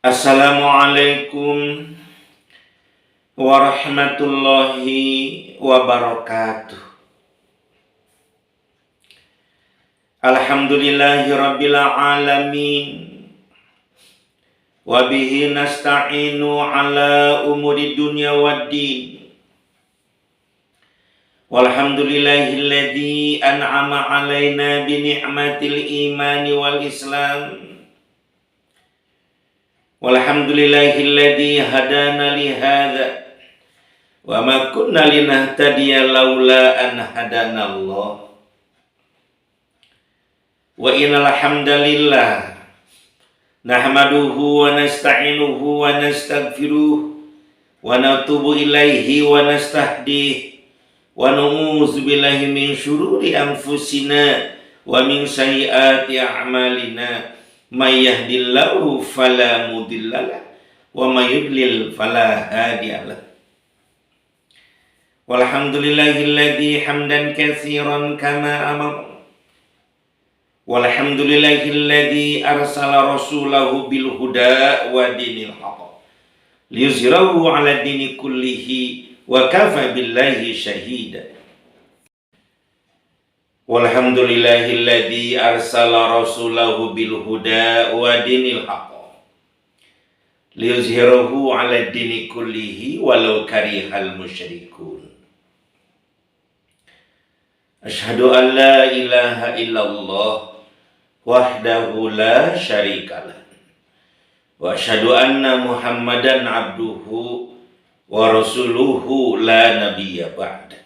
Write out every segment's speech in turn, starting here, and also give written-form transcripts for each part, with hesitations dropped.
Assalamualaikum warahmatullahi wabarakatuh. Alhamdulillahi rabbil alamin. Wabihi nasta'inu ala umuri dunya waddin. Walhamdulillahilladzi an'ama alaina bi ni'matil imani wal islam. Walhamdulillahilladzi hadana li hadza wa ma kunna linahtadiya laula an hadana Allah. Wa innal hamdalillah nahmaduhu wa nasta'inuhu wa nastaghfiruh wa natubu ilaihi wa nastahdihi wa na'udzu billahi min syururi anfusina wa min sayyiati a'malina. May yahdihillahu fala mudhillalah wa may yudlil fala hadiyalah. Walhamdulillahilladzi hamdan katsiran kama amara. Walhamdulillahilladzi arsala rasulahu bil huda wa dinil haqq liyuzhirahu 'ala dini kullihi wa kafa billahi syahida. Walhamdulillahilladzi arsala rasulahu bil huda wa dinil haqq liyuzhirahu 'ala dini kullihi walau karihal musyrikun. Asyhadu an la ilaha illallah wahdahu la syarikalah wa asyhadu anna Muhammadan abduhu wa rasuluhu la nabiyya ba'da.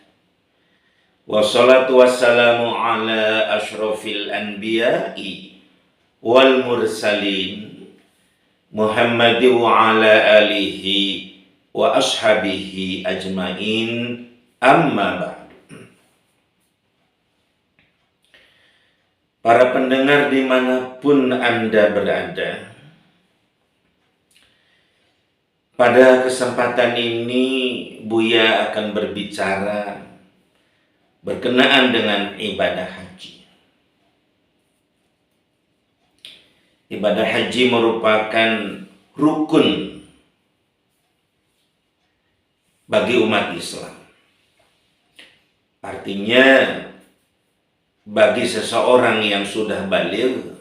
Wassalatu wassalamu ala asyrafil anbiya'i wal mursalin Muhammadin wa ala alihi wa ashabihi ajmain, amma ba'du. Para pendengar dimanapun Anda berada, pada kesempatan ini Buya akan berbicara berkenaan dengan ibadah haji. Ibadah haji merupakan rukun bagi umat Islam. Artinya bagi seseorang yang sudah baligh,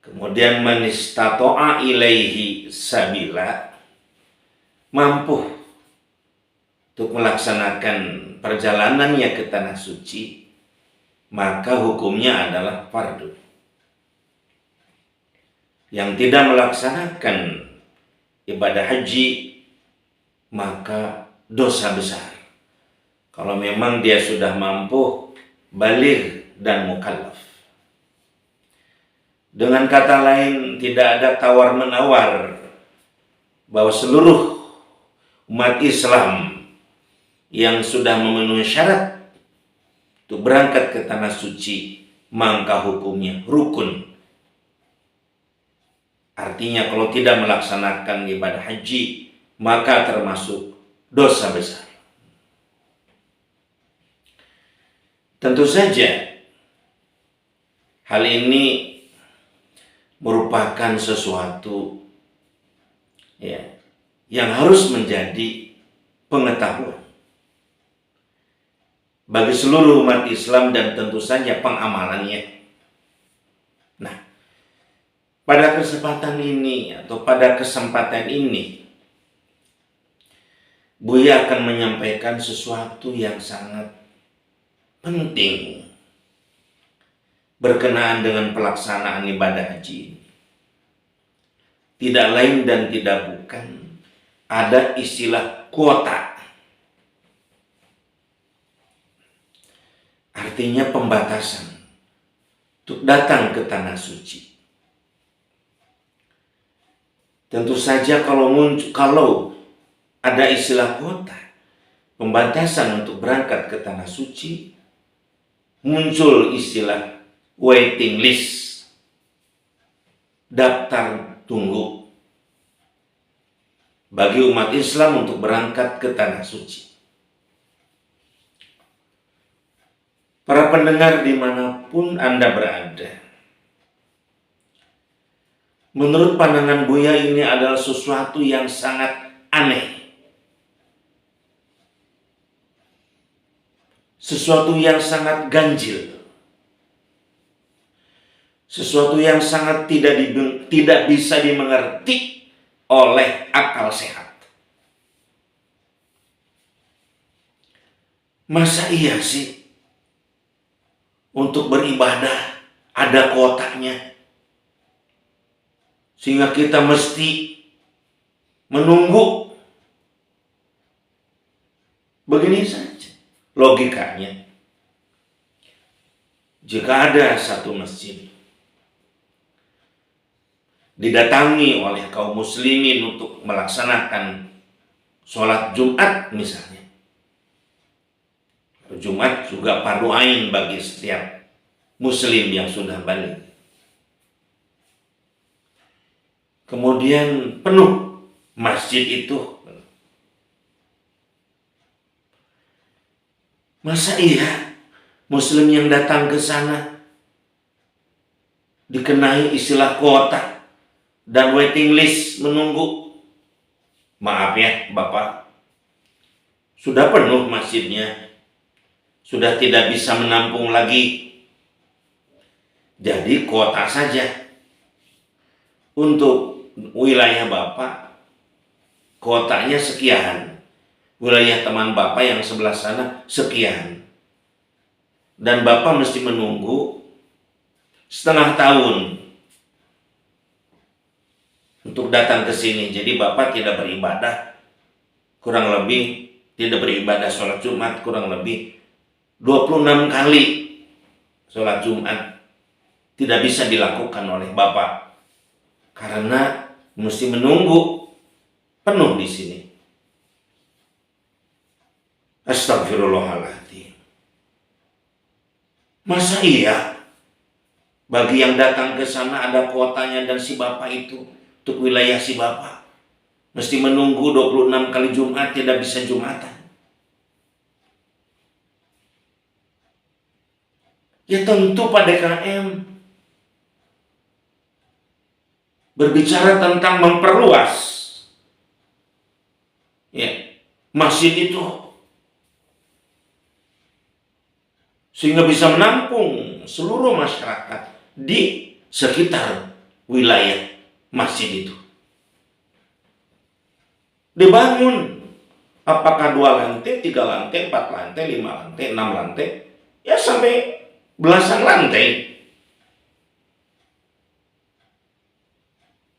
kemudian man istata'a ilaihi sabila, mampu untuk melaksanakan perjalanannya ke tanah suci, maka hukumnya adalah fardu. Yang tidak melaksanakan ibadah haji, maka dosa besar. Kalau memang dia sudah mampu, baligh dan mukallaf. Dengan kata lain, tidak ada tawar-menawar bahwa seluruh umat Islam yang sudah memenuhi syarat untuk berangkat ke tanah suci, maka hukumnya rukun. Artinya kalau tidak melaksanakan ibadah haji, maka termasuk dosa besar. Tentu saja hal ini merupakan sesuatu yang harus menjadi pengetahuan bagi seluruh umat Islam dan tentu saja pengamalannya. Nah, pada kesempatan ini Buya akan menyampaikan sesuatu yang sangat penting berkenaan dengan pelaksanaan ibadah haji. Tidak lain dan tidak bukan, ada istilah kuota. Artinya pembatasan untuk datang ke tanah suci. Tentu saja kalau ada istilah kuota, pembatasan untuk berangkat ke tanah suci, muncul istilah waiting list, daftar tunggu bagi umat Islam untuk berangkat ke tanah suci. Para pendengar dimanapun Anda berada, Menurut pandangan Buya ini adalah sesuatu yang sangat aneh. Sesuatu yang sangat ganjil. Sesuatu yang sangat tidak bisa dimengerti oleh akal sehat. Masa iya sih untuk beribadah ada kuotanya? Sehingga kita mesti menunggu. Begini saja logikanya. Jika ada satu masjid didatangi oleh kaum muslimin untuk melaksanakan sholat Jumat misalnya. Jumat juga fardu ain bagi setiap muslim yang sudah balik. Kemudian penuh masjid itu. Masa iya muslim yang datang ke sana dikenai istilah kuota dan waiting list menunggu? Maaf ya Bapak, sudah penuh masjidnya, sudah tidak bisa menampung lagi. Jadi kuota saja. Untuk wilayah Bapak, kuotanya sekian. Wilayah teman Bapak yang sebelah sana sekian. Dan Bapak mesti menunggu setengah tahun untuk datang ke sini. Jadi Bapak tidak beribadah, kurang lebih tidak beribadah sholat Jumat kurang lebih 26 kali sholat Jumat tidak bisa dilakukan oleh Bapak karena mesti menunggu penuh di sini. Astagfirullahaladzim. Masa iya bagi yang datang ke sana ada kuotanya dan si Bapak itu untuk wilayah si Bapak mesti menunggu 26 kali Jumat tidak bisa Jumatan? Ya tentu Pak DKM berbicara tentang memperluas ya masjid itu sehingga bisa menampung seluruh masyarakat di sekitar wilayah masjid itu. Dibangun apakah 2 lantai, 3 lantai, 4 lantai, 5 lantai, 6 lantai, ya sampai belasan lantai.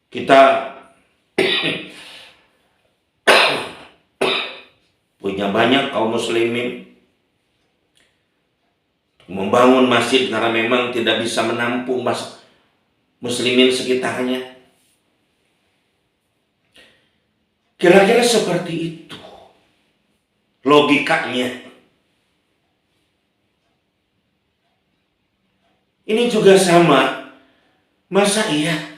Kita punya banyak kaum muslimin membangun masjid karena memang tidak bisa menampung muslimin sekitarnya. Kira-kira seperti itu logikanya. Ini juga sama. Masa iya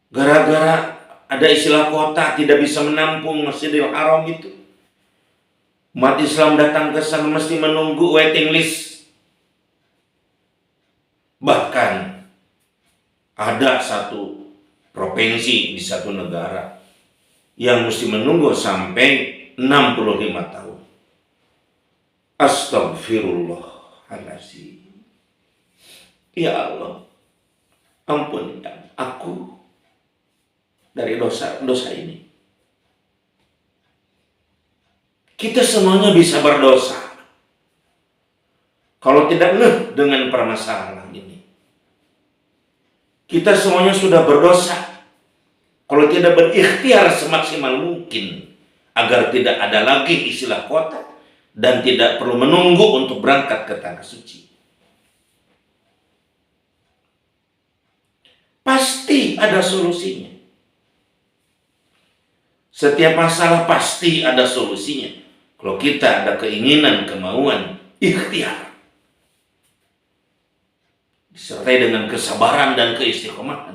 gara-gara ada istilah kota tidak bisa menampung Masjidil Haram itu, umat Islam datang ke sana mesti menunggu waiting list? Bahkan ada satu provinsi di satu negara yang mesti menunggu sampai 65 tahun. Astagfirullahaladzim. Ya Allah, ampuni aku dari dosa ini. Kita semuanya bisa berdosa kalau tidak ngeh dengan permasalahan ini. Kita semuanya sudah berdosa kalau tidak berikhtiar semaksimal mungkin agar tidak ada lagi istilah kota dan tidak perlu menunggu untuk berangkat ke tanah suci. Pasti ada solusinya. Setiap masalah pasti ada solusinya. Kalau kita ada keinginan, kemauan, ikhtiar, disertai dengan kesabaran dan keistiqomahan,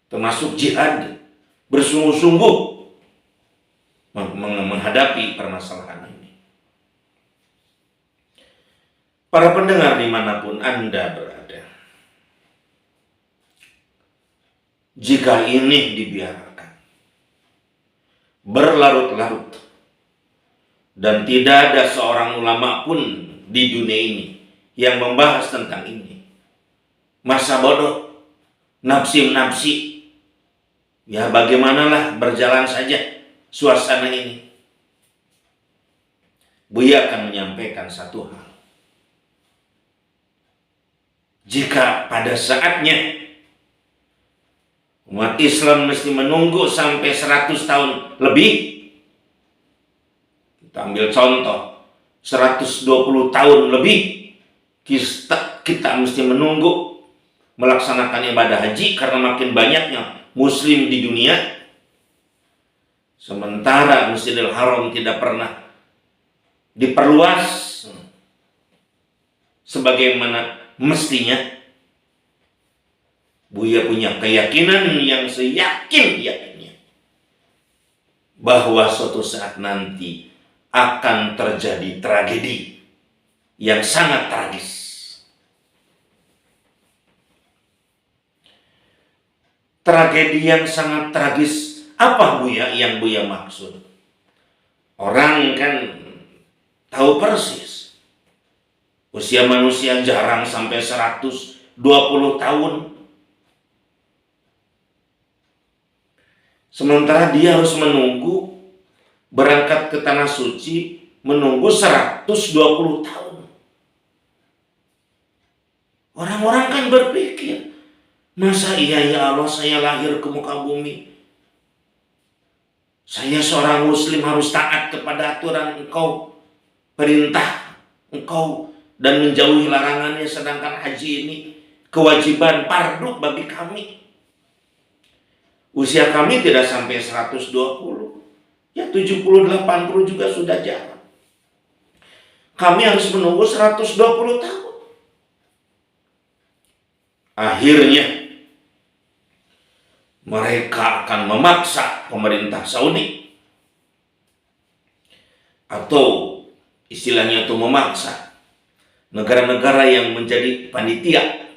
termasuk jihad, bersungguh-sungguh menghadapi permasalahan ini. Para pendengar dimanapun Anda berada, jika ini dibiarkan berlarut-larut dan tidak ada seorang ulama pun di dunia ini yang membahas tentang ini, masa bodoh, nafsi-nafsi, ya bagaimanalah berjalan saja suasana ini. Buya akan menyampaikan satu hal. Jika pada saatnya umat Islam mesti menunggu sampai 100 tahun lebih, kita ambil contoh 120 tahun lebih, kita mesti menunggu melaksanakan ibadah haji karena makin banyaknya muslim di dunia, sementara Masjidil Haram tidak pernah diperluas sebagaimana mestinya. Buya punya keyakinan yang seyakin-yakinnya bahwa suatu saat nanti akan terjadi tragedi yang sangat tragis. Tragedi yang sangat tragis apa Buya yang Buya maksud? Orang kan tahu persis usia manusia jarang sampai 120 tahun. Sementara dia harus menunggu berangkat ke tanah suci, menunggu 120 tahun. Orang-orang kan berpikir, masa iya ya Allah saya lahir ke muka bumi, saya seorang muslim harus taat kepada aturan Engkau, perintah Engkau, dan menjauhi larangannya, sedangkan haji ini kewajiban fardu bagi kami. Usia kami tidak sampai 120, ya 70, 80 juga sudah jarang. Kami harus menunggu 120 tahun. Akhirnya mereka akan memaksa pemerintah Saudi, atau istilahnya itu memaksa negara-negara yang menjadi panitia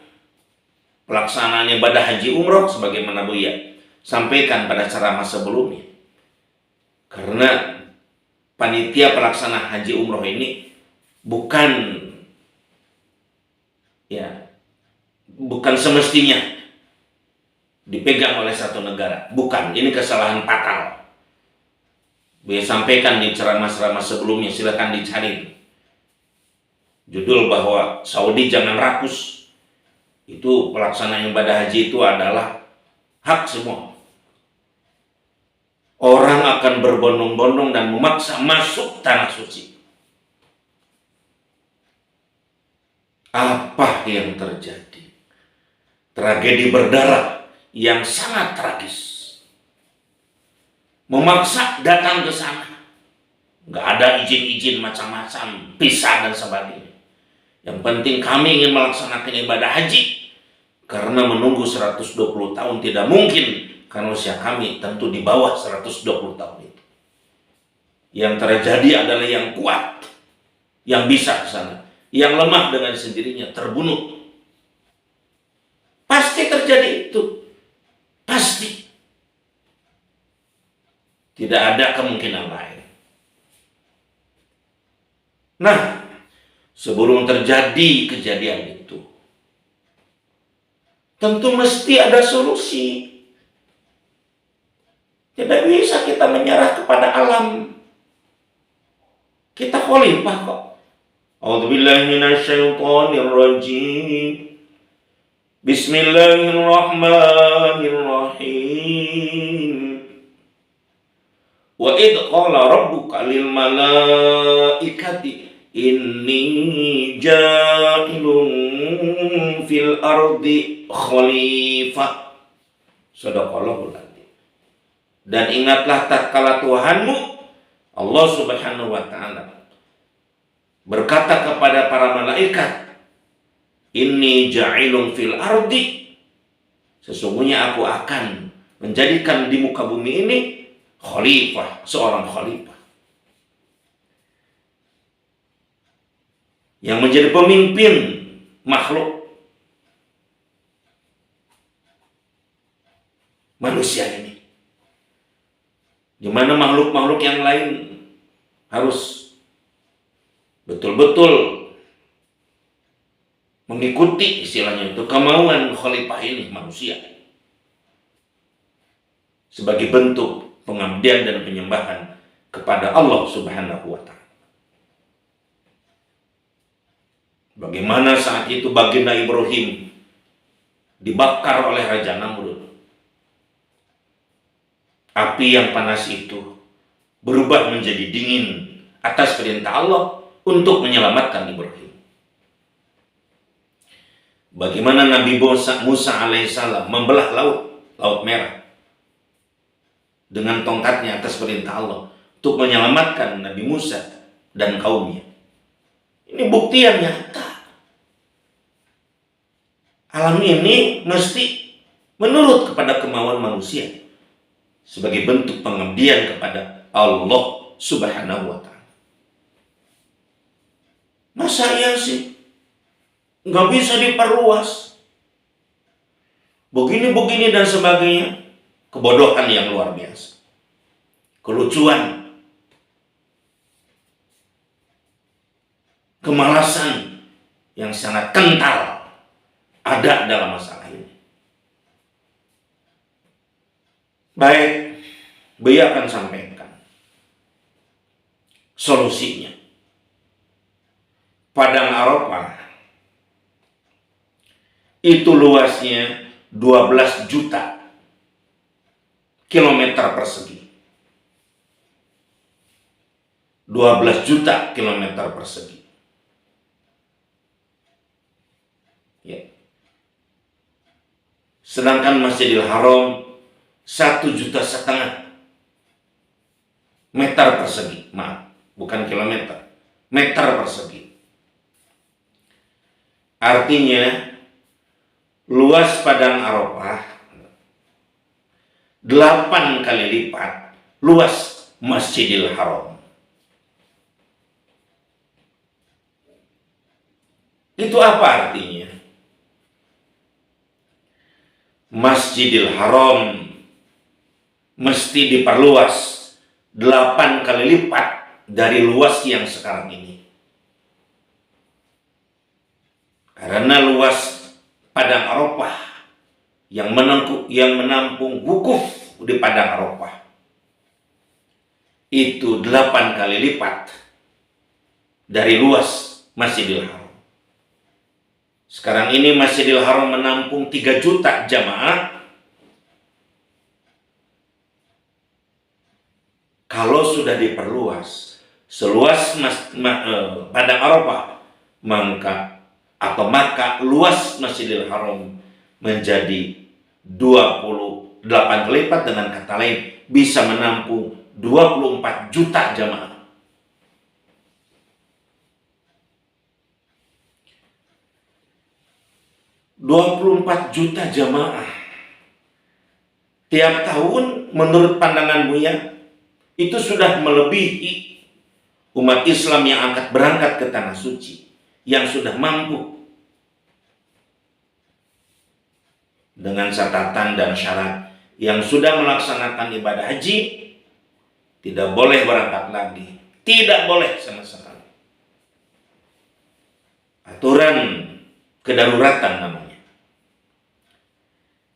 pelaksanaan ibadah haji umroh, sebagaimana Buya sampaikan pada ceramah sebelumnya. Karena panitia pelaksana haji umroh ini bukan semestinya dipegang oleh satu negara. Bukan, ini kesalahan fatal. Buya sampaikan di ceramah-ceramah sebelumnya, silakan dicari. Judul bahwa Saudi jangan rakus. Itu pelaksanaan ibadah haji itu adalah hak semua. Orang akan berbondong-bondong dan memaksa masuk tanah suci. Apa yang terjadi? Tragedi berdarah yang sangat tragis. Memaksa datang ke sana. Nggak ada izin-izin macam-macam, pisah dan sebagainya. Yang penting kami ingin melaksanakan ibadah haji. Karena menunggu 120 tahun tidak mungkin, karena usia kami tentu di bawah 120 tahun itu. Yang terjadi adalah yang kuat, yang bisa ke sana. Yang lemah dengan sendirinya terbunuh. Pasti terjadi itu. Pasti. Tidak ada kemungkinan lain. Nah, sebelum terjadi kejadian itu, tentu mesti ada solusi. Tidak bisa kita menyerah kepada alam. Kita khalifah kok. A'udzubillahi minasyaitonirrajim. Bismillahirrahmanirrahim. Wa idh qala rabbuka lil malaikati inni ja'ilun fil ardi khalifah. Sadaqallahul adzim. Dan ingatlah tatkala Tuhanmu Allah Subhanahu wa taala berkata kepada para malaikat, inni ja'ilun fil ardi, sesungguhnya aku akan menjadikan di muka bumi ini khalifah, seorang khalifah yang menjadi pemimpin makhluk. manusia ini. Di mana makhluk-makhluk yang lain harus betul-betul mengikuti istilahnya itu kemauan khalifah ini manusia sebagai bentuk pengabdian dan penyembahan kepada Allah Subhanahu wa Ta'ala. Bagaimana saat itu baginda Ibrahim dibakar oleh Raja Namrud. Api yang panas itu berubah menjadi dingin atas perintah Allah untuk menyelamatkan Ibrahim. Bagaimana Nabi Musa alaihissalam membelah Laut Merah dengan tongkatnya atas perintah Allah untuk menyelamatkan Nabi Musa dan kaumnya. Ini bukti yang nyata. Alam ini mesti menurut kepada kemauan manusia sebagai bentuk pengabdian kepada Allah Subhanahu wa Ta'ala. Masa iya sih nggak bisa diperluas? Begini dan sebagainya. Kebodohan yang luar biasa. Kelucuan. Kemalasan yang sangat kental ada dalam masalah ini. Baik, Buya akan sampaikan solusinya. Padang Arafah itu luasnya 12 juta kilometer persegi. 12 juta kilometer persegi. Ya. Sedangkan Masjidil Haram 1,5 juta meter persegi. Maaf, bukan kilometer, meter persegi. Artinya luas Padang Arafah 8 kali lipat luas Masjidil Haram. Itu apa artinya? Masjidil Haram mesti diperluas 8 kali lipat dari luas yang sekarang ini. Karena luas Padang Arafah yang menampung wukuf di Padang Arafah itu 8 kali lipat dari luas Masjidil Haram. Sekarang ini Masjidil Haram menampung 3 juta jamaah. Kalau sudah diperluas seluas Padang Arafah, maka luas Masjidil Haram menjadi 28 kali lipat, dengan kata lain bisa menampung 24 juta jamaah. (24 juta jamaah tiap tahun menurut pandangan Buya itu sudah melebihi umat Islam yang berangkat ke Tanah Suci, yang sudah mampu dengan catatan dan syarat yang sudah melaksanakan ibadah haji tidak boleh berangkat lagi, tidak boleh sama sekali. Aturan kedaruratan namanya.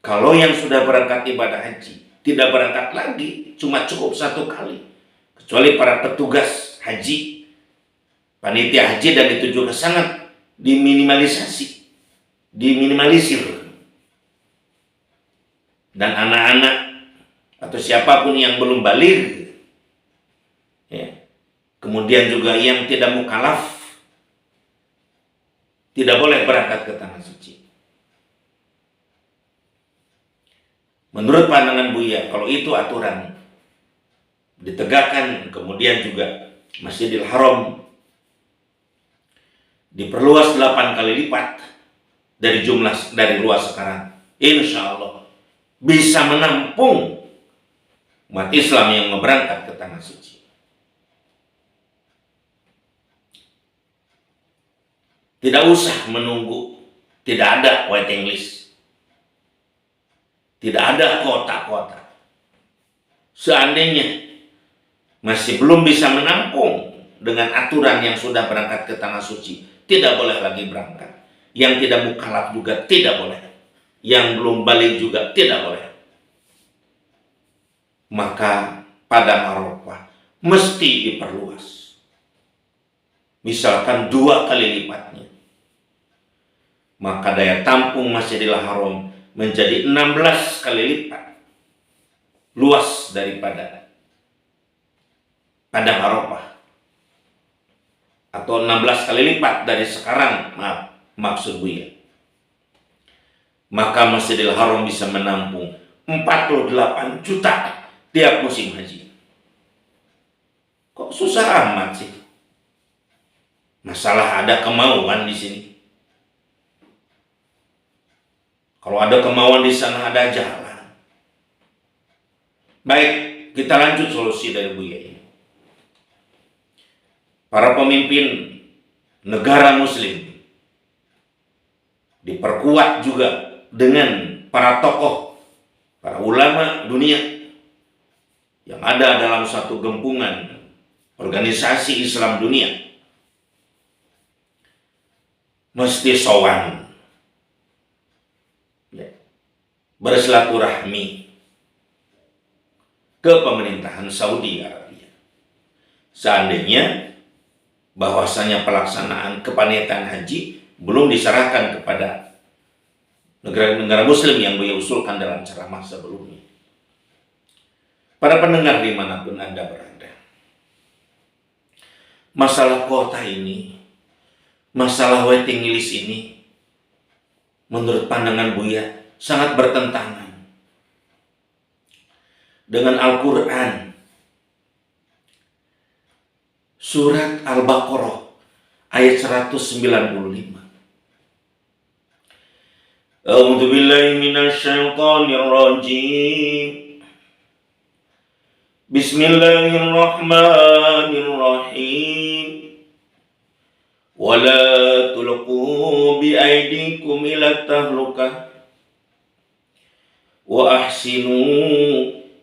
Kalau yang sudah berangkat ibadah haji tidak berangkat lagi, cuma cukup 1 kali, kecuali para petugas haji, panitia haji, dan itu juga sangat diminimalisir, dan anak-anak atau siapapun yang belum baligh, ya. Kemudian juga yang tidak mukallaf tidak boleh berangkat ke Tanah Suci. Menurut pandangan Buya, kalau itu aturan ditegakkan, kemudian juga Masjidil Haram diperluas 8 kali lipat dari luas sekarang, insya Allah bisa menampung umat Islam yang berangkat ke Tanah Suci. Tidak usah menunggu, tidak ada waiting list. Tidak ada kota-kota. Seandainya masih belum bisa menampung dengan aturan yang sudah berangkat ke tanah suci, tidak boleh lagi berangkat. Yang tidak mukallaf juga tidak boleh. Yang belum balik juga tidak boleh. Maka pada Arafah mesti diperluas. Misalkan 2 kali lipatnya. Maka daya tampung Masjidil Haram menjadi 16 kali lipat luas daripada Padang Arafah. Atau 16 kali lipat dari sekarang, maksud Buya. Maka Masjidil Haram bisa menampung 48 juta tiap musim haji. Kok susah amat sih? Masalah ada kemauan di sini. Kalau ada kemauan di sana ada jalan. Baik, kita lanjut solusi dari Buya ini. Para pemimpin negara muslim diperkuat juga dengan para tokoh, para ulama dunia yang ada dalam satu gembungan organisasi Islam dunia. Mesti sowan, bersilaturahmi ke pemerintahan Saudi Arabia. Seandainya bahwasanya pelaksanaan kepanitan haji belum diserahkan kepada negara-negara muslim yang Buya usulkan dalam ceramah sebelumnya. Para pendengar dimanapun Anda berada, masalah kuota ini, masalah waiting list ini, menurut pandangan Buya sangat bertentangan dengan Al-Quran. Surat Al-Baqarah ayat 195. A'udzu billahi minasyaitonir rajim. Bismillahirrahmanirrahim. Wala tulqu bi aydikum ila tahlukah wa ahsinu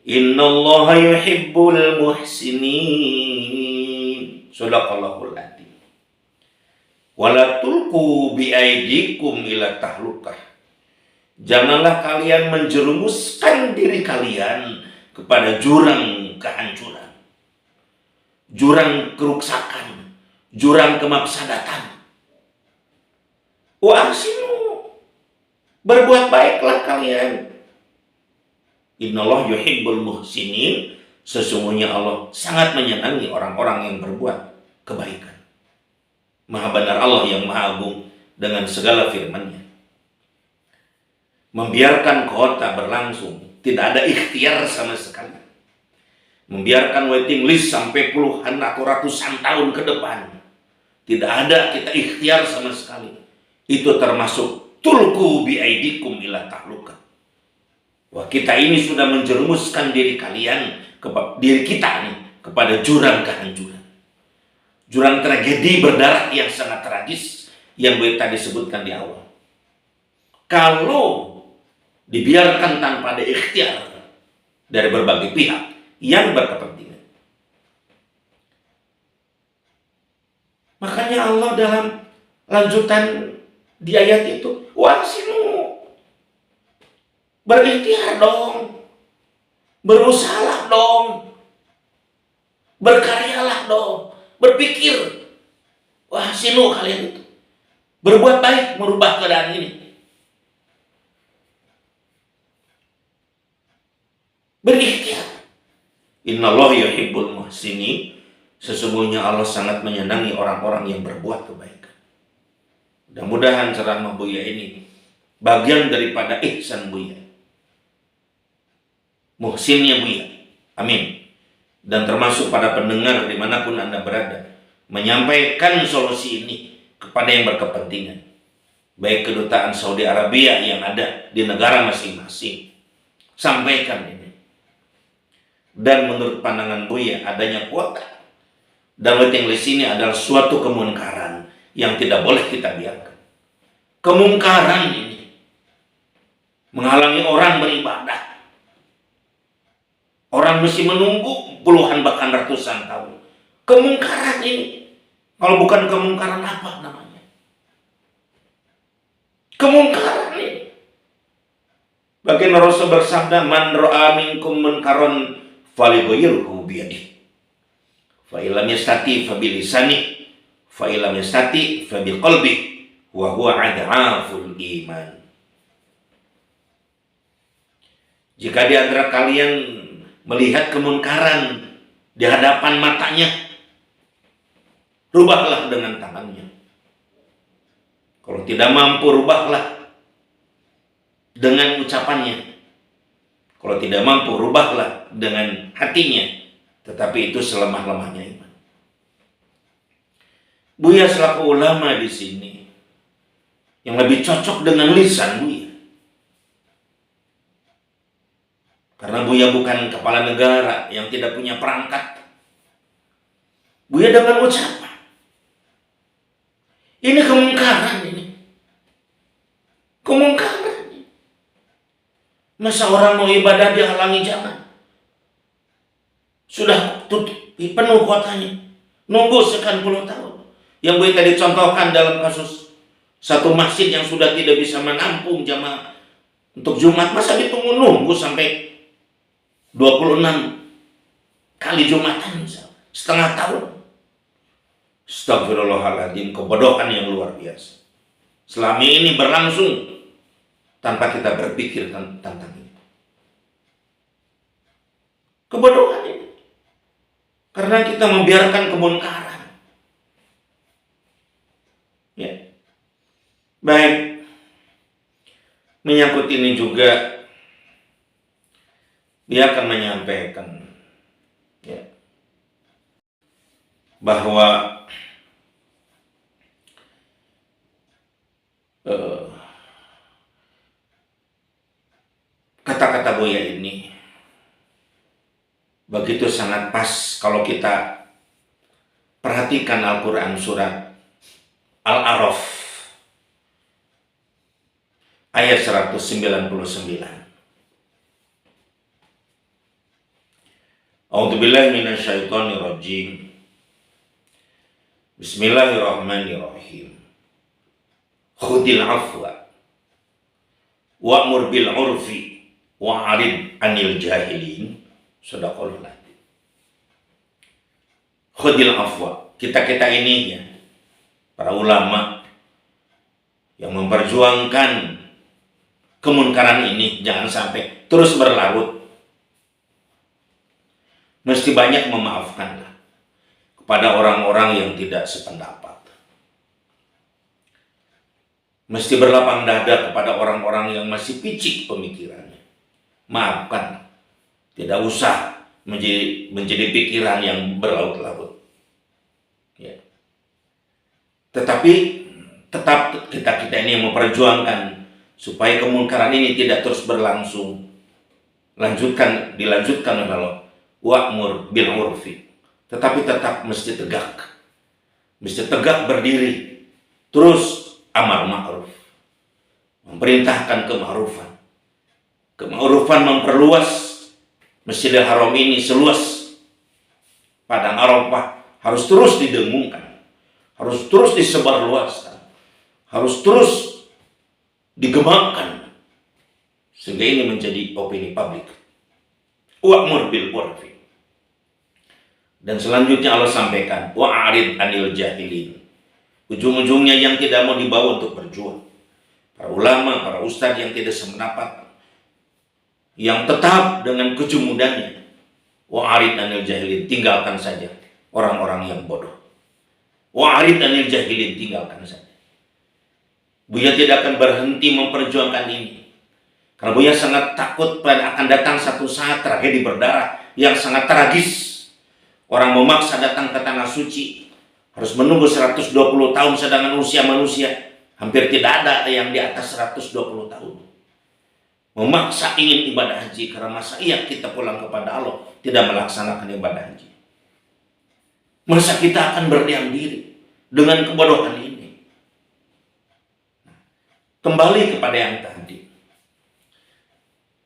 innallaha yuhibbul muhsinin. Shadaqallahul adzim. Wala tulqu bi aydikum ila tahlukah. Janganlah kalian menjerumuskan diri kalian kepada jurang kehancuran, jurang keruksakan, jurang kemafsadatan. Wa ahsinu, berbuat baiklah kalian. Innallaha yuhibbul muhsinin. Sesungguhnya Allah sangat menyenangi orang-orang yang berbuat kebaikan. Maha benar Allah yang maha agung dengan segala firman-Nya. Membiarkan kuota berlangsung, tidak ada ikhtiar sama sekali. Membiarkan waiting list sampai puluhan atau ratusan tahun ke depan, tidak ada kita ikhtiar sama sekali. Itu termasuk tulku bi aidikum ila tahluka. Wah, kita ini sudah menjerumuskan diri kalian, diri kita nih, kepada jurang kehancuran, jurang tragedi berdarah yang sangat tragis yang tadi sebutkan di awal. Kalau dibiarkan tanpa ada ikhtiar dari berbagai pihak yang berkepentingan. Makanya Allah dalam lanjutan di ayat itu, wasinu, berikhtiar dong, berusahalah dong, berkaryalah dong, berpikir, wasinu kalian itu, berbuat baik merubah keadaan ini. Berikhtiar. Innallaha yuhibbul muhsinin. Sesungguhnya Allah sangat menyenangi orang-orang yang berbuat kebaikan. Mudah-mudahan ceramah Buya ini bagian daripada ihsan Buya, muhsinnya Buya. Amin. Dan termasuk pada pendengar dimanapun Anda berada, menyampaikan solusi ini kepada yang berkepentingan, baik kedutaan Saudi Arabia yang ada di negara masing-masing. Sampaikan ini. Dan menurut pandangan Buya, adanya kuota dan waiting list ini adalah suatu kemungkaran yang tidak boleh kita biarkan. Kemungkaran ini menghalangi orang beribadah. Orang mesti menunggu puluhan bahkan ratusan tahun. Kemungkaran ini, kalau bukan kemungkaran apa namanya? Kemungkaran ini. Baginda Rasul bersabda, "Man ra'a minkum munkaran falyughayyirhu biyadihi. Fa illam yastati fa bilisani, fa illam yastati fa biqalbihi, wa huwa adhaful iman." Jika di antara kalian melihat kemunkaran di hadapan matanya, rubahlah dengan tangannya. Kalau tidak mampu, rubahlah dengan ucapannya. Kalau tidak mampu, rubahlah dengan hatinya. Tetapi itu selemah-lemahnya iman. Buya selaku ulama di sini yang lebih cocok dengan lisan Buya. Karena Buya bukan kepala negara yang tidak punya perangkat. Buya dengan ucapan. Ini kemungkaran ini. Kemungkaran. Masa orang mau ibadah dihalangi jalan? Sudah tutup, penuh kuotanya. Nunggu sekian puluh tahun. Yang Buya tadi contohkan dalam kasus satu masjid yang sudah tidak bisa menampung jamaah untuk Jumat. Masa ditunggu nunggu sampai 26 kali Jumatan misalnya, setengah tahun. Astagfirullahaladzim, kebodohan yang luar biasa. Selama ini berlangsung tanpa kita berpikir tentang ini. Kebodohan ini. Karena kita membiarkan kemungkaran. Ya. Baik. Menyangkut ini juga dia akan menyampaikan ya, bahwa kata-kata Buya ini begitu sangat pas kalau kita perhatikan Al-Quran surat Al-A'raf ayat 199. A'udzubillahi minasyaitonirrajim. Bismillahirrahmanirrahim. Khudil afwa wa'mur bil urfi wa'arid anil jahilin. Shadaqallahul adzim. Khudil afwa. Kita ini ya, para ulama yang memperjuangkan kemunkaran ini jangan sampai terus berlarut. Mesti banyak memaafkanlah kepada orang-orang yang tidak sependapat. Mesti berlapang dada kepada orang-orang yang masih picik pemikirannya. Maafkan. Tidak usah menjadi pikiran yang berlarut-larut. Ya. Tetapi tetap kita ini yang memperjuangkan supaya kemungkaran ini tidak terus berlangsung. Dilanjutkan oleh Allah. Wa'mur bil urfi. Tetapi tetap mesti tegak. Mesti tegak berdiri. Terus amar ma'ruf. Memerintahkan kema'rufan. Kema'rufan memperluas Masjidil Haram ini seluas Padang Arafah. Harus terus didengungkan. Harus terus disebarluaskan. Harus terus digemakan. Sehingga ini menjadi opini publik. Wa'mur bil urfi. Dan selanjutnya Allah sampaikan wa'arid anil jahilin. Ujung-ujungnya yang tidak mau dibawa untuk berjuang. Para ulama, para ustadz yang tidak sependapat, yang tetap dengan kejumudannya. Wa'arid anil jahilin, tinggalkan saja orang-orang yang bodoh. Wa'arid anil jahilin, tinggalkan saja. Buya tidak akan berhenti memperjuangkan ini. Karena Buya sangat takut pada akan datang satu saat tragedi berdarah yang sangat tragis. Orang memaksa datang ke tanah suci harus menunggu 120 tahun, sedangkan usia manusia hampir tidak ada yang di atas 120 tahun. Memaksa ingin ibadah haji karena masa iya kita pulang kepada Allah tidak melaksanakan ibadah haji. Masa kita akan berdiam diri dengan kebodohan ini? Kembali kepada yang tadi.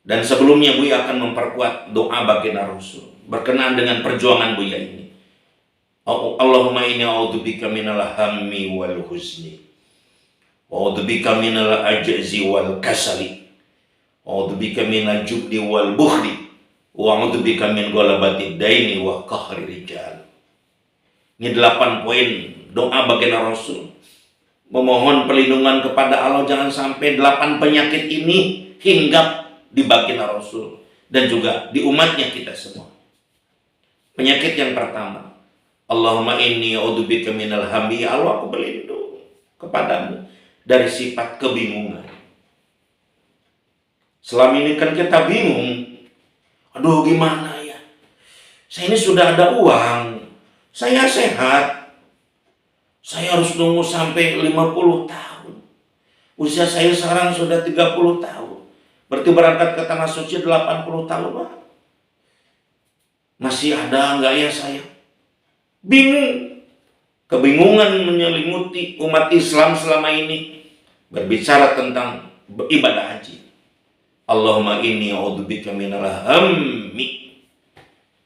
Dan sebelumnya Buya akan memperkuat doa baginda Rasul berkenaan dengan perjuangan Buya ini. Allahumma inni a'udzubika minal hammi wal huzni, wa a'udzubika minal ajzi wal kasali, wa a'udzubika minal jubni wal bukhli, wa a'udzubika min ghalabatid daini wa qahri rijal. Ini 8 poin doa baginda Rasul memohon perlindungan kepada Allah jangan sampai 8 penyakit ini hinggap di baginda Rasul dan juga di umatnya kita semua. Penyakit yang pertama, Allahumma inni a'udzubika minal hammi, ya Allah aku berlindung kepadamu dari sifat kebingungan. Selama ini kan kita bingung, aduh gimana ya, saya ini sudah ada uang, saya sehat, saya harus nunggu sampai 50 tahun, usia saya sekarang sudah 30 tahun, berarti berangkat ke tanah suci 80 tahun, Pak. Masih ada enggak ya saya? Bingung. Kebingungan menyelimuti umat Islam selama ini berbicara tentang ibadah haji. Allahumma inni a'udzubika minal hammi.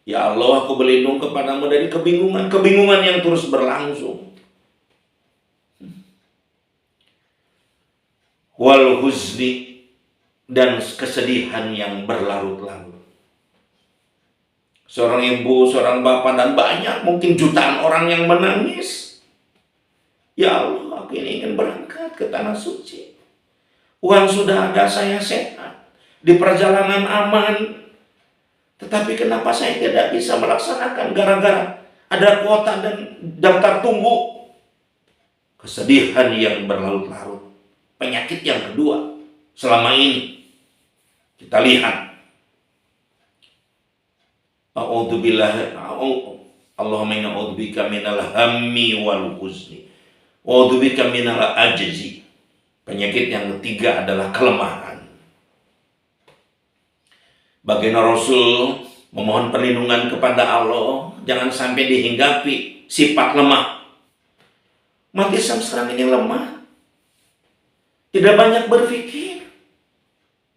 Ya Allah, aku berlindung kepadamu dari kebingungan yang terus berlangsung. Wal huzni, dan kesedihan yang berlarut-larut. Seorang ibu, seorang bapak, dan banyak mungkin jutaan orang yang menangis. Ya Allah, aku ini ingin berangkat ke tanah suci. Uang sudah ada, saya sehat, di perjalanan aman. Tetapi kenapa saya tidak bisa melaksanakan gara-gara ada kuota dan daftar tunggu? Kesedihan yang berlarut-larut. Penyakit yang kedua selama ini kita lihat, a'udzubillah, Allahumma inna a'udzubika minal hammi wal huzni, a'udzubika minal ajzi. Penyakit yang ketiga adalah kelemahan. Baginda Rasul memohon perlindungan kepada Allah jangan sampai dihinggapi sifat lemah. Umat Islam sekarang ini lemah, tidak banyak berpikir,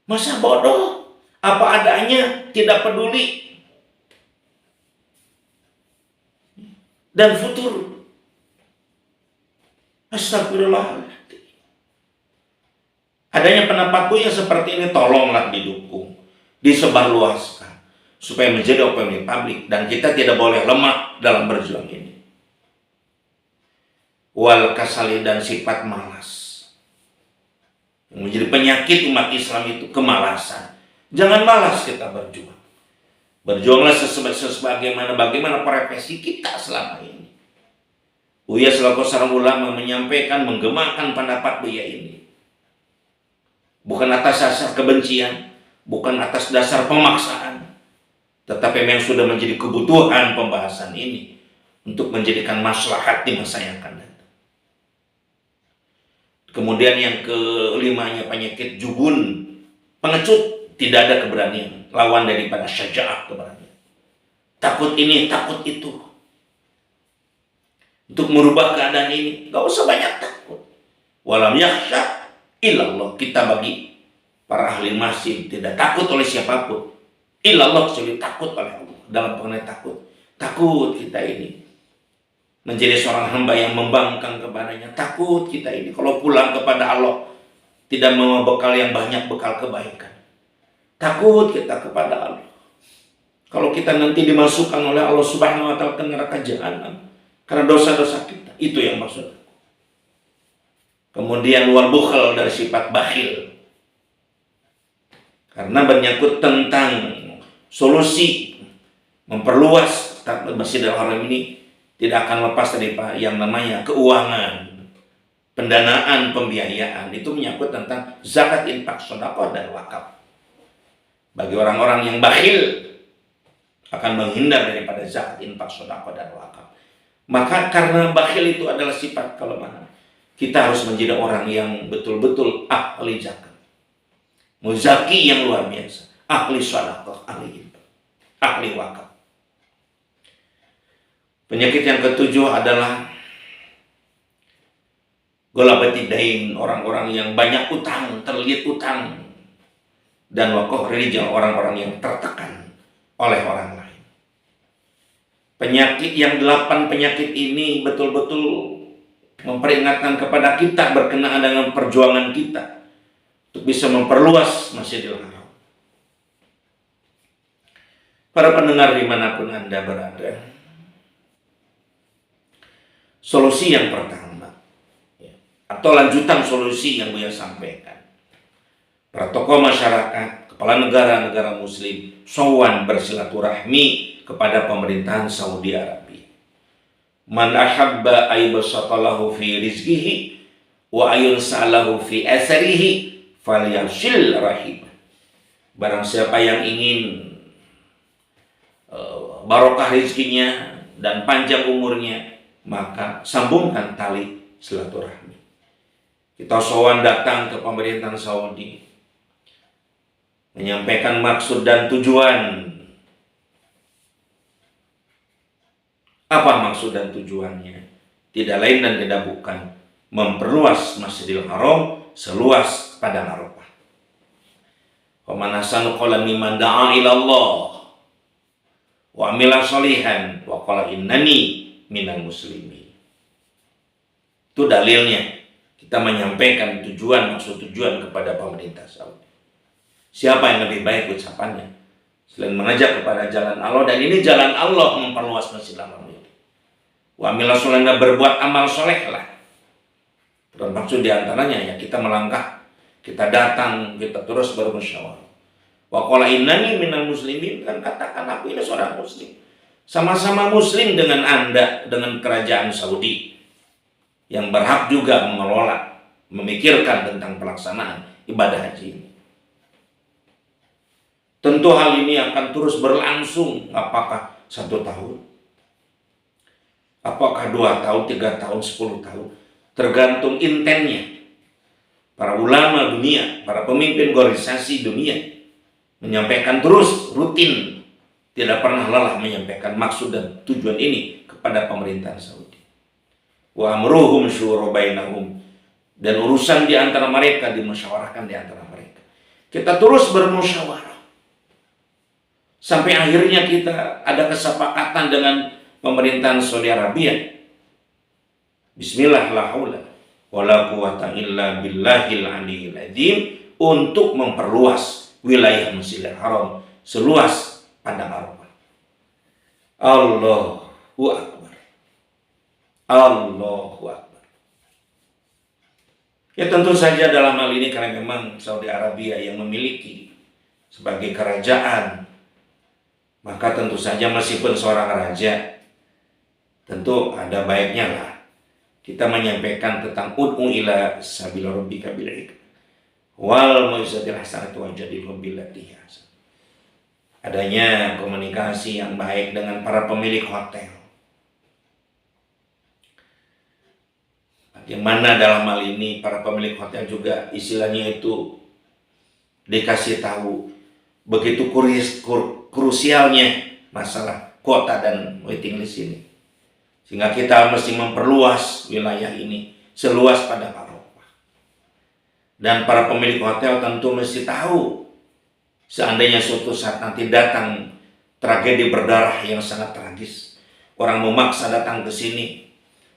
masa bodoh, apa adanya, tidak peduli dan futur. Astagfirullahaladzim. Adanya pendapat Buya seperti ini tolonglah didukung, disebarluaskan supaya menjadi opini publik dan kita tidak boleh lemah dalam berjuang ini. Wal kasali, dan sifat malas. Yang menjadi penyakit umat Islam itu kemalasan. Jangan malas kita berjuang. Berjuanglah bagaimana profesi kita selama ini. Buya selaku seorang ulama menyampaikan, menggemakan pendapat Buya ini. Bukan atas dasar kebencian, bukan atas dasar pemaksaan, tetapi memang sudah menjadi kebutuhan pembahasan ini untuk menjadikan maslahat di masa yang akan datang. Kemudian yang kelimanya penyakit jubun, pengecut, tidak ada keberanian, lawan daripada syaja'ah, keberanian. Takut ini, takut itu. Untuk merubah keadaan ini, gak usah banyak takut. Walam yakhsha illallah. Kita bagi para ahli masjid tidak takut oleh siapapun. Illallah, kecuali takut oleh Allah. Dalam pengertian takut. Takut kita ini menjadi seorang hamba yang membangkang kepadanya. Takut kita ini kalau pulang kepada Allah tidak membawa bekal yang banyak, bekal kebaikan. Takut kita kepada Allah kalau kita nanti dimasukkan oleh Allah Subhanahu wa Ta'ala ke neraka jahanam karena dosa-dosa kita. Itu yang maksud. Kemudian wal bukhl, dari sifat bakhil, karena menyangkut tentang solusi memperluas Masjidil Haram ini tidak akan lepas dari yang namanya keuangan, pendanaan, pembiayaan. Itu menyangkut tentang zakat, infak, sedekah, dan wakaf. Bagi orang-orang yang bakhil akan menghindar daripada zakat, infak, sedekah, dan wakaf. Maka karena bakhil itu adalah sifat kelemahan, kita harus menjadi orang yang betul-betul ahli zakat, muzaki yang luar biasa, ahli sedekah, ahli infak, ahli wakaf. Penyakit yang ketujuh adalah ghalabatidain, orang-orang yang banyak utang, terlilit utang. dan wakoh rijal, orang-orang yang tertekan oleh orang lain. Penyakit yang 8 penyakit ini betul-betul memperingatkan kepada kita berkenaan dengan perjuangan kita untuk bisa memperluas Masjidil Haram. Para pendengar dimanapun Anda berada, solusi yang pertama, atau lanjutan solusi yang Buya sampaikan, para tokoh masyarakat, kepala negara muslim, sowan bersilaturahmi kepada pemerintahan Saudi Arabia. Man ahabba aybasatalahu fi rizkihi wa ayunsalahu fi asarihi falyasil rahimah. Barang siapa yang ingin barokah rizkinya dan panjang umurnya, maka sambungkan tali silaturahmi. Kita sowan datang ke pemerintahan Saudi, menyampaikan maksud dan tujuan. Apa maksud dan tujuannya? Tidak lain dan tidak bukan memperluas Masjidil Haram seluas Padang Arafah. Wa man ahsanu qawlan mimman da'a ila Allah wa amila sholihan wa qala innani minal muslimin. Itu dalilnya. Kita menyampaikan maksud tujuan kepada pemerintah Saudi. Siapa yang lebih baik ucapannya selain mengajak kepada jalan Allah, dan ini jalan Allah memperluas Masjidil Haram itu. Wa amila sholihan, berbuat amal soleh lah. Termaksud diantaranya ya kita melangkah, kita datang, kita terus bermusyawarah. Wa qala innani minal muslimin, kan katakan aku ini seorang muslim. Sama-sama muslim dengan Anda, dengan kerajaan Saudi yang berhak juga mengelola, memikirkan tentang pelaksanaan ibadah haji ini. Tentu hal ini akan terus berlangsung, apakah 1 tahun, apakah 2 tahun, 3 tahun, 10 tahun, tergantung intennya. Para ulama dunia, para pemimpin organisasi dunia menyampaikan terus, rutin, tidak pernah lelah menyampaikan maksud dan tujuan ini kepada pemerintahan Saudi. Wa amruhum syura bainahum, dan urusan di antara mereka dimusyawarahkan di antara mereka. Kita terus bermusyawarah sampai akhirnya kita ada kesepakatan dengan pemerintahan Saudi Arabia. Bismillah la haula wala quwata illa billahil aliyil azim, untuk memperluas wilayah Masjidil Haram seluas Padang Arafah. Allahu Akbar. Allahu Akbar. Ya tentu saja dalam hal ini karena memang Saudi Arabia yang memiliki sebagai kerajaan, maka tentu saja meskipun seorang raja, tentu ada baiknya lah kita menyampaikan tentang ud'u ila sabil rabbika bil hikmah wal mau'izatil hasanati wajadilhum billati ahsan. Adanya komunikasi yang baik dengan para pemilik hotel. Bagaimana dalam hal ini para pemilik hotel juga istilahnya itu dikasih tahu begitu krusialnya masalah kuota dan waiting list ini, sehingga kita mesti memperluas wilayah ini seluas Padang Arafah. Dan para pemilik hotel tentu mesti tahu, seandainya suatu saat nanti datang tragedi berdarah yang sangat tragis, orang memaksa datang ke sini,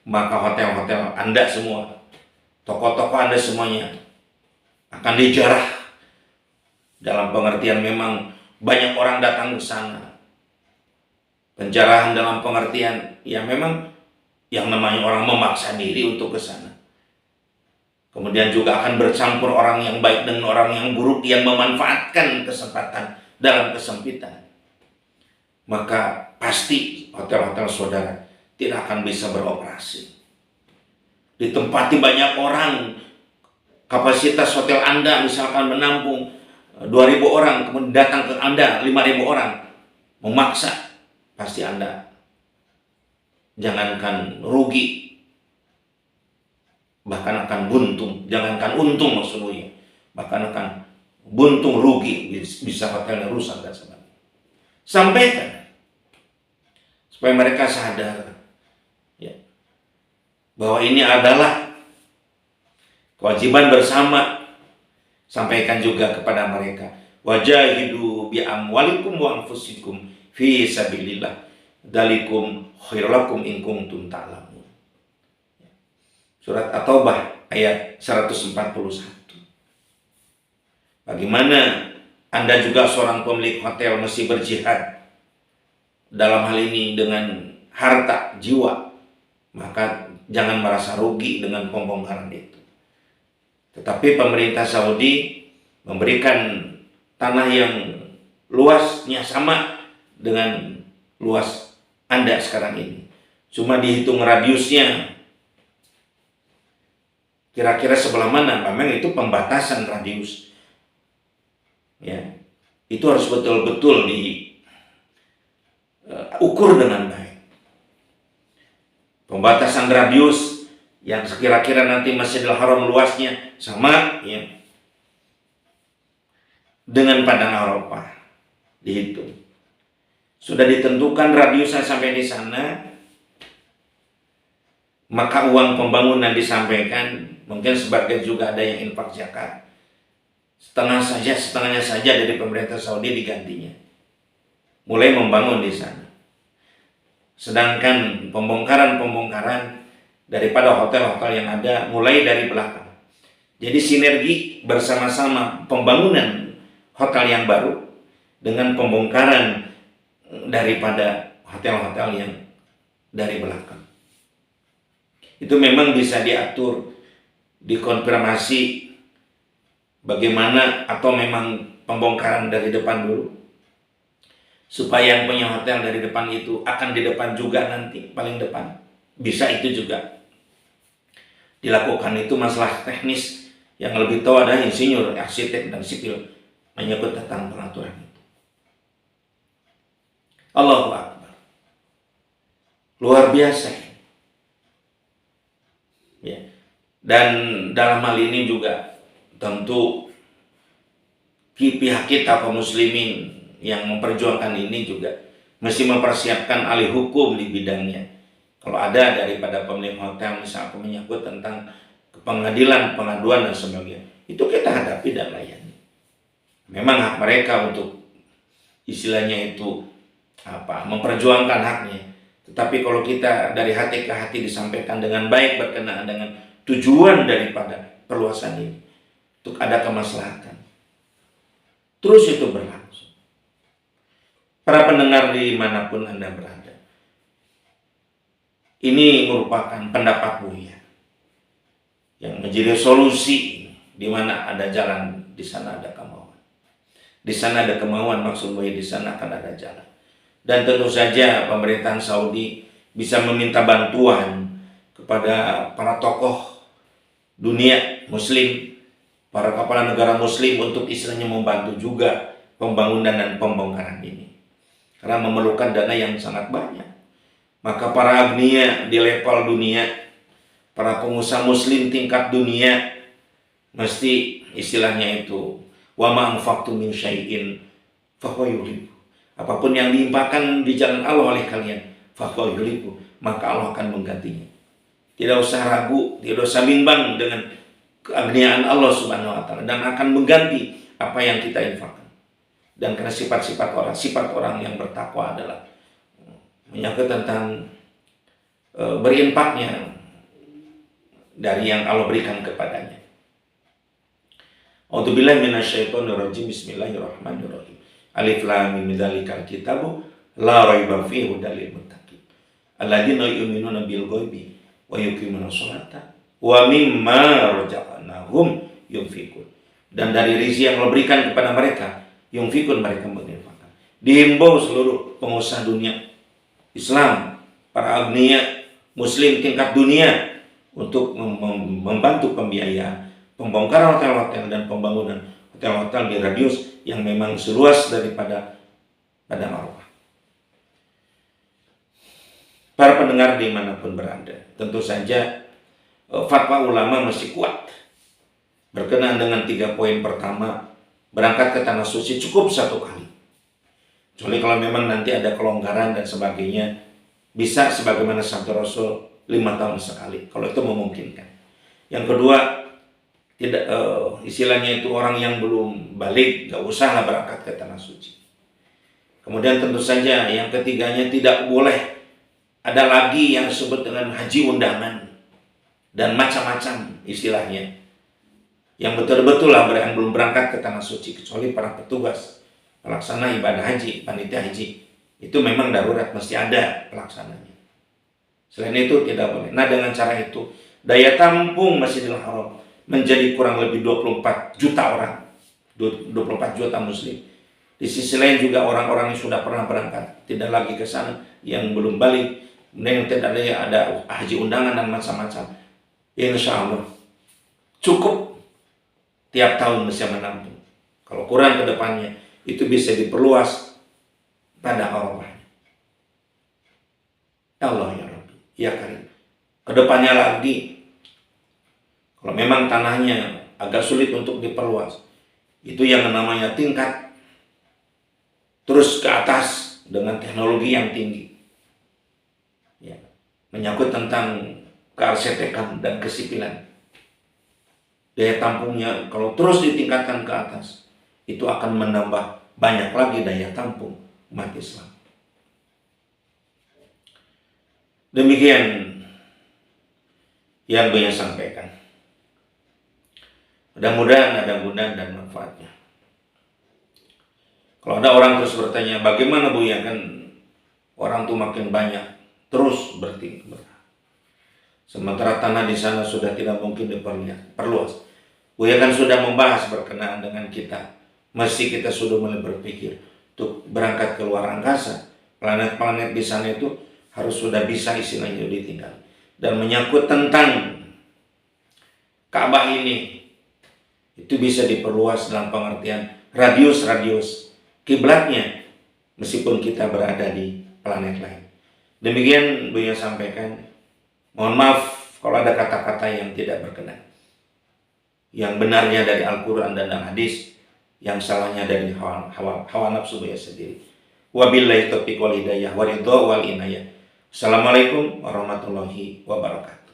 maka hotel-hotel Anda semua, toko-toko Anda semuanya akan dijarah. Dalam pengertian memang banyak orang datang ke sana. Penjarahan dalam pengertian ya memang yang namanya orang memaksa diri untuk ke sana. Kemudian juga akan bercampur orang yang baik dengan orang yang buruk yang memanfaatkan kesempatan dalam kesempitan. Maka pasti hotel-hotel saudara tidak akan bisa beroperasi. Ditempati banyak orang, kapasitas hotel Anda misalkan menampung 2.000 orang, kemudian datang ke Anda 5.000 orang, memaksa, pasti Anda jangankan rugi, bahkan akan buntung. Jangankan untung maksudnya, bahkan akan buntung, rugi, bisa hotelnya rusak dan sebagainya. Sampaikan supaya mereka sadar ya, bahwa ini adalah kewajiban bersama. Sampaikan juga kepada mereka, wajahidu bi amwalikum wa anfusikum fi sabilillah dzalikum khairul lakum in kuntum ta'lamun. Surat At-Taubah ayat 141. Bagaimana Anda juga seorang pemilik hotel mesti berjihad dalam hal ini dengan harta, jiwa, maka jangan merasa rugi dengan pembongkaran itu. Tetapi pemerintah Saudi memberikan tanah yang luasnya sama dengan luas Anda sekarang ini. Cuma dihitung radiusnya. Kira-kira sebelah mana? Memang itu pembatasan radius. Ya, itu harus betul-betul diukur dengan baik. Pembatasan radius yang sekira-kira nanti Masjidil Haram luasnya sama ya dengan Padang Arafah, dihitung. Sudah ditentukan radiusnya sampai di sana, maka uang pembangunan disampaikan, mungkin sebagian juga ada yang infak zakat. Setengahnya saja dari pemerintah Saudi digantinya. Mulai membangun di sana. Sedangkan pembongkaran daripada hotel-hotel yang ada mulai dari belakang. Jadi sinergi bersama-sama pembangunan hotel yang baru dengan pembongkaran daripada hotel-hotel yang dari belakang. Itu memang bisa diatur, dikonfirmasi bagaimana, atau memang pembongkaran dari depan dulu supaya yang punya hotel dari depan itu akan di depan juga nanti, paling depan. Bisa itu juga dilakukan. Itu masalah teknis yang lebih tahu ada insinyur, arsitek, dan sipil menyebut tentang pengaturan itu. Allahu Akbar. Luar biasa. Ya. Dan dalam hal ini juga tentu pihak kita kaum muslimin yang memperjuangkan ini juga mesti mempersiapkan ahli hukum di bidangnya. Kalau ada daripada pemilik hotel misalnya menyangkut tentang pengadilan, pengaduan dan sebagainya, itu kita hadapi dan layani. Memang hak mereka untuk istilahnya itu memperjuangkan haknya. Tetapi kalau kita dari hati ke hati disampaikan dengan baik berkenaan dengan tujuan daripada perluasan ini, untuk ada kemaslahatan, terus itu berlangsung. Para pendengar dimanapun Anda berada, ini merupakan pendapat Buya yang menjadi solusi. Di mana ada jalan, di sana ada kemauan. Di sana ada kemauan, maksud Buya di sana akan ada jalan. Dan tentu saja pemerintahan Saudi bisa meminta bantuan kepada para tokoh dunia muslim, para kepala negara muslim untuk istilahnya membantu juga pembangunan dan pembongkaran ini. Karena memerlukan dana yang sangat banyak. Maka para agniya di level dunia, para pengusaha muslim tingkat dunia, mesti istilahnya itu wa ma anfaqtum min syai'in fahuwa yuhibbu. Apapun yang diimpakkan di jalan Allah oleh kalian, fahuwa yuhibbu, maka Allah akan menggantinya. Tidak usah ragu, tidak usah bimbang dengan keagniaan Allah Subhanahu wa taala, dan akan mengganti apa yang kita infakkan. Dan karena sifat orang yang bertakwa adalah menyangkut tentang berinfaknya dari yang Allah berikan kepadanya. A'udzubillahi minasyaitonirrajim. Bismillahirrahmanirrahim. Alif lam mim dzalikal kitabu la raiba fihi hudal lil muttaqin alladzina yu'minuna bil ghaibi wa yuqimuna sholata wa mimma razaqnahum yunfiqun. Dan dari rezeki yang Allah berikan kepada mereka, yunfiqun, mereka menginfakkan. Dihimbau seluruh pengusaha dunia Islam, para agniya muslim tingkat dunia untuk membantu pembiayaan pembongkaran hotel-hotel dan pembangunan hotel-hotel di radius yang memang seluas daripada Padang Arafah. Para pendengar dimanapun berada, tentu saja fatwa ulama masih kuat berkenaan dengan 3 poin pertama. Berangkat ke tanah suci cukup 1 kali. Kecuali kalau memang nanti ada kelonggaran dan sebagainya, bisa sebagaimana sabda Rasul 5 tahun sekali, kalau itu memungkinkan. Yang kedua, tidak istilahnya itu orang yang belum balik, gak usahlah berangkat ke tanah suci. Kemudian tentu saja yang ketiganya, tidak boleh ada lagi yang disebut dengan haji undangan dan macam-macam istilahnya. Yang betul-betul lah yang belum berangkat ke tanah suci, kecuali para petugas pelaksana ibadah haji, panitia haji. Itu memang darurat, mesti ada pelaksananya. Selain itu tidak boleh. Nah, dengan cara itu daya tampung Masjidil Haram menjadi kurang lebih 24 juta orang, 24 juta muslim. Di sisi lain juga orang-orang yang sudah pernah berangkat, tidak lagi ke sana, yang belum balik, yang tidak ada haji undangan dan macam-macam. Insya Allah cukup tiap tahun bisa menampung. Kalau kurang ke depannya, itu bisa diperluas pada Arafah. Ya Allah ya Rabbi, ya Karim. Kedepannya lagi, kalau memang tanahnya agak sulit untuk diperluas, itu yang namanya tingkat terus ke atas dengan teknologi yang tinggi. Ya, menyangkut tentang kearsitekturan dan kesipilan. Daya tampungnya kalau terus ditingkatkan ke atas, itu akan menambah banyak lagi daya tampung umat Islam. Demikian yang Buya sampaikan. Mudah-mudahan ada guna dan manfaatnya. Kalau ada orang terus bertanya, bagaimana Buya, kan orang tuh makin banyak, terus bertingkat. Sementara tanah di sana sudah tidak mungkin diperluas. Buya kan sudah membahas berkenaan dengan kita. Mesti kita sudah mulai berpikir untuk berangkat ke luar angkasa. Planet-planet di sana itu harus sudah bisa istilahnya ditinggal. Dan menyangkut tentang Ka'bah ini, itu bisa diperluas dalam pengertian radius kiblatnya, meskipun kita berada di planet lain. Demikian Buya sampaikan. Mohon maaf kalau ada kata-kata yang tidak berkenan. Yang benarnya dari Al-Quran dan Al-Hadis, yang salahnya dari hawa nafsu Buya sendiri. Wabillahi taufiq wal hidayah wa ridha wal inayah. Assalamualaikum warahmatullahi wabarakatuh.